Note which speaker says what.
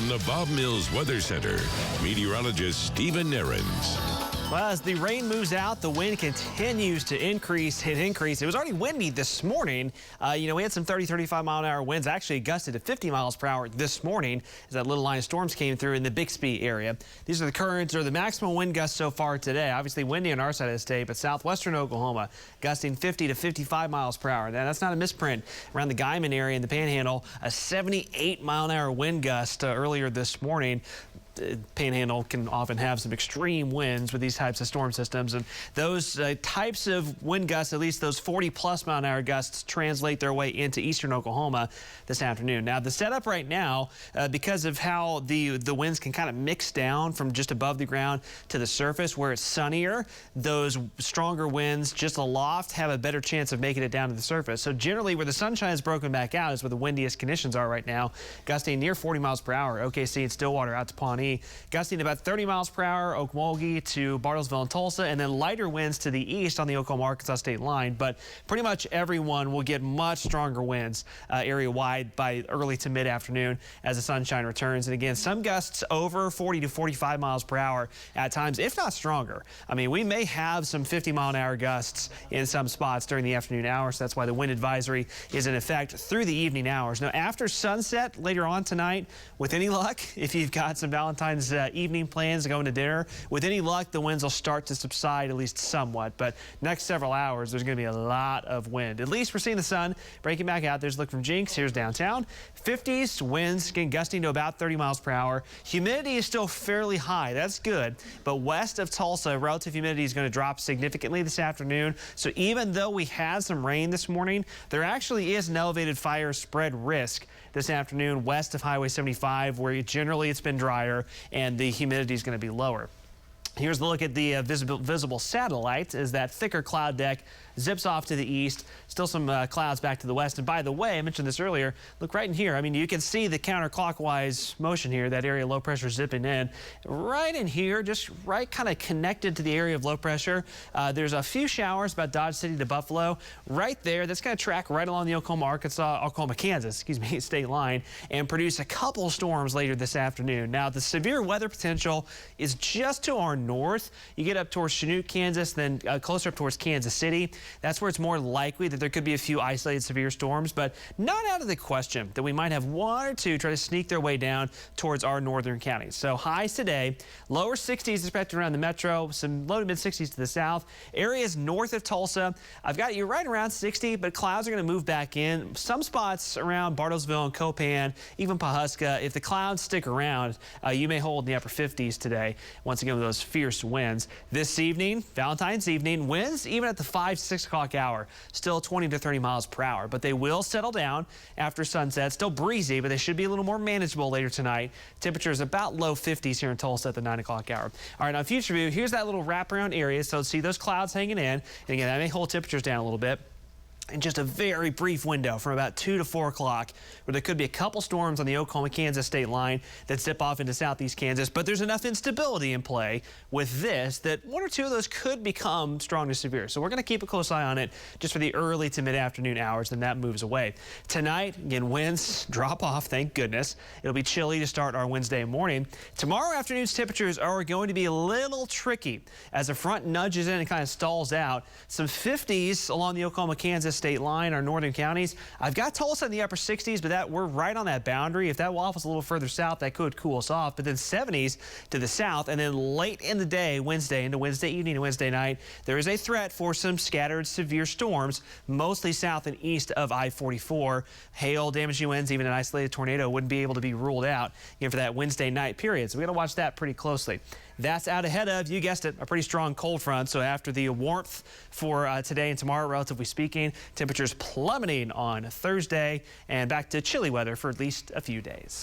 Speaker 1: From the Bob Mills Weather Center, meteorologist Stephen Nehrenz.
Speaker 2: Well, as the rain moves out, the wind continues to increase. It was already windy this morning. We had some 30-35 mile an hour winds, actually gusted to 50 miles per hour this morning as that little line of storms came through in the Bixby area. These are the currents or the maximum wind gusts so far today. Obviously windy on our side of the state, but southwestern Oklahoma gusting 50 to 55 miles per hour. Now, that's not a misprint. Around the Guyman area in the Panhandle, a 78 mile an hour wind gust earlier this morning. The Panhandle can often have some extreme winds with these types of storm systems, and those types of wind gusts, at least those 40+ mile an hour gusts, translate their way into eastern Oklahoma this afternoon. Now, the setup right now, because of how the winds can kind of mix down from just above the ground to the surface where it's sunnier, those stronger winds just aloft have a better chance of making it down to the surface. So generally, where the sunshine is broken back out is where the windiest conditions are right now, gusting near 40 miles per hour. OKC and Stillwater out to Pawnee. Gusting about 30 miles per hour, Okmulgee to Bartlesville and Tulsa, and then lighter winds to the east on the Oklahoma-Arkansas state line. But pretty much everyone will get much stronger winds area-wide by early to mid-afternoon as the sunshine returns. And again, some gusts over 40 to 45 miles per hour at times, if not stronger. I mean, we may have some 50 mile an hour gusts in some spots during the afternoon hours. That's why the wind advisory is in effect through the evening hours. Now, after sunset later on tonight, with any luck, if you've got some Valentine's evening plans going to dinner, with any luck, the winds will start to subside at least somewhat. But next several hours, there's going to be a lot of wind. At least we're seeing the sun breaking back out. There's a look from Jinx. Here's downtown. 50s, winds gusting to about 30 miles per hour. Humidity is still fairly high. That's good. But west of Tulsa, relative humidity is going to drop significantly this afternoon. So even though we had some rain this morning, there actually is an elevated fire spread risk this afternoon west of Highway 75, where generally it's been drier and the humidity is going to be lower. Here's the look at the visible satellite as that thicker cloud deck zips off to the east. Still some clouds back to the west. And by the way, I mentioned this earlier, look right in here. I mean, you can see the counterclockwise motion here, that area of low pressure zipping in. Right in here, just right kind of connected to the area of low pressure. There's a few showers about Dodge City to Buffalo. Right there, that's going to track right along the Oklahoma-Kansas, state line and produce a couple storms later this afternoon. Now, the severe weather potential is just to our north. You get up towards Chinook, Kansas, then closer up towards Kansas City. That's where it's more likely that there could be a few isolated severe storms, but not out of the question that we might have one or two try to sneak their way down towards our northern counties. So highs today, lower 60s expected around the metro, some low to mid 60s to the south. Areas north of Tulsa, I've got you right around 60, but clouds are going to move back in. Some spots around Bartlesville and Copan, even Pawhuska. If the clouds stick around, you may hold in the upper 50s today. Once again, with those fierce winds. This evening, Valentine's evening, winds even at the 5-6 o'clock hour, still 20 to 30 miles per hour, but they will settle down after sunset. Still breezy, but they should be a little more manageable later tonight. Temperatures about low 50s here in Tulsa at the 9 o'clock hour. All right, on future view, here's that little wraparound area. So see those clouds hanging in, and again, that may hold temperatures down a little bit. In just a very brief window from about 2 to 4 o'clock where there could be a couple storms on the Oklahoma-Kansas state line that zip off into southeast Kansas, but there's enough instability in play with this that one or two of those could become strong to severe. So we're going to keep a close eye on it just for the early to mid-afternoon hours, then that moves away. Tonight, again, winds drop off, thank goodness. It'll be chilly to start our Wednesday morning. Tomorrow afternoon's temperatures are going to be a little tricky as the front nudges in and kind of stalls out. Some 50s along the Oklahoma-Kansas state line, our northern counties. I've got Tulsa in the upper 60s, but we're right on that boundary. If that waffles a little further south, that could cool us off. But then 70s to the south, and then late in the day, Wednesday into Wednesday evening and Wednesday night, there is a threat for some scattered severe storms, mostly south and east of I-44. Hail, damaging winds, even an isolated tornado wouldn't be able to be ruled out again for that Wednesday night period. So we got to watch that pretty closely. That's out ahead of, you guessed it, a pretty strong cold front. So after the warmth for today and tomorrow, relatively speaking, temperatures plummeting on Thursday and back to chilly weather for at least a few days.